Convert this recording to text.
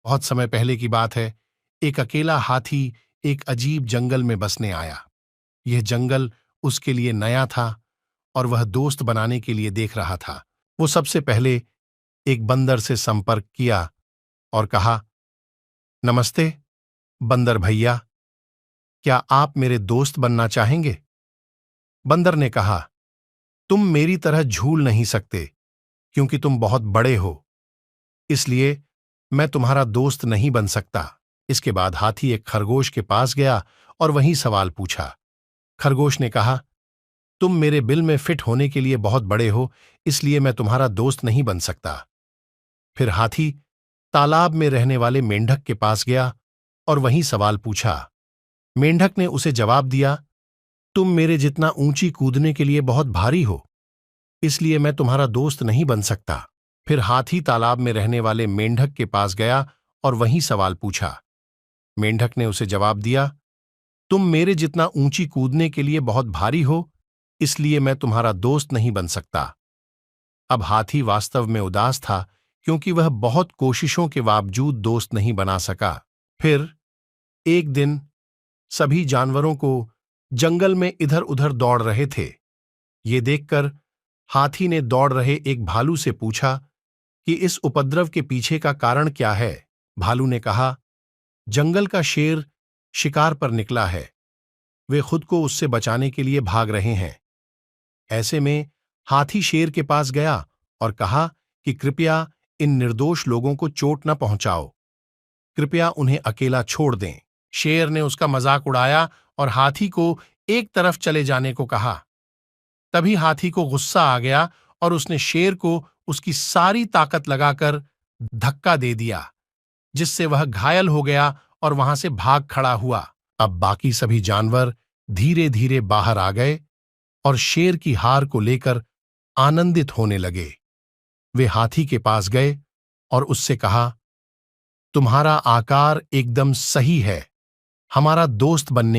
बहुत समय पहले की बात है। एक अकेला हाथी एक अजीब जंगल में बसने आया। यह जंगल उसके लिए नया था और वह दोस्त बनाने के लिए देख रहा था। वो सबसे पहले एक बंदर से संपर्क किया और कहा, नमस्ते बंदर भैया, क्या आप मेरे दोस्त बनना चाहेंगे? बंदर ने कहा, तुम मेरी तरह झूल नहीं सकते क्योंकि तुम बहुत बड़े हो, इसलिए मैं तुम्हारा दोस्त नहीं बन सकता। इसके बाद हाथी एक खरगोश के पास गया और वही सवाल पूछा। खरगोश ने कहा, तुम मेरे बिल में फिट होने के लिए बहुत बड़े हो, इसलिए मैं तुम्हारा दोस्त नहीं बन सकता। फिर हाथी तालाब में रहने वाले मेंढक के पास गया और वही सवाल पूछा। मेंढक ने उसे जवाब दिया, तुम मेरे जितना ऊंची कूदने के लिए बहुत भारी हो, इसलिए मैं तुम्हारा दोस्त नहीं बन सकता। फिर हाथी तालाब में रहने वाले मेंढक के पास गया और वही सवाल पूछा। मेंढक ने उसे जवाब दिया, तुम मेरे जितना ऊंची कूदने के लिए बहुत भारी हो, इसलिए मैं तुम्हारा दोस्त नहीं बन सकता। अब हाथी वास्तव में उदास था क्योंकि वह बहुत कोशिशों के बावजूद दोस्त नहीं बना सका। फिर एक दिन सभी जानवरों को जंगल में इधर उधर दौड़ रहे थे। ये देखकर हाथी ने दौड़ रहे एक भालू से पूछा कि इस उपद्रव के पीछे का कारण क्या है। भालू ने कहा, जंगल का शेर शिकार पर निकला है, वे खुद को उससे बचाने के लिए भाग रहे हैं। ऐसे में हाथी शेर के पास गया और कहा कि कृपया इन निर्दोष लोगों को चोट न पहुंचाओ, कृपया उन्हें अकेला छोड़ दें। शेर ने उसका मजाक उड़ाया और हाथी को एक तरफ चले जाने को कहा। तभी हाथी को गुस्सा आ गया और उसने शेर को उसकी सारी ताकत लगाकर धक्का दे दिया, जिससे वह घायल हो गया और वहां से भाग खड़ा हुआ। अब बाकी सभी जानवर धीरे धीरे बाहर आ गए और शेर की हार को लेकर आनंदित होने लगे। वे हाथी के पास गए और उससे कहा, तुम्हारा आकार एकदम सही है, हमारा दोस्त बनने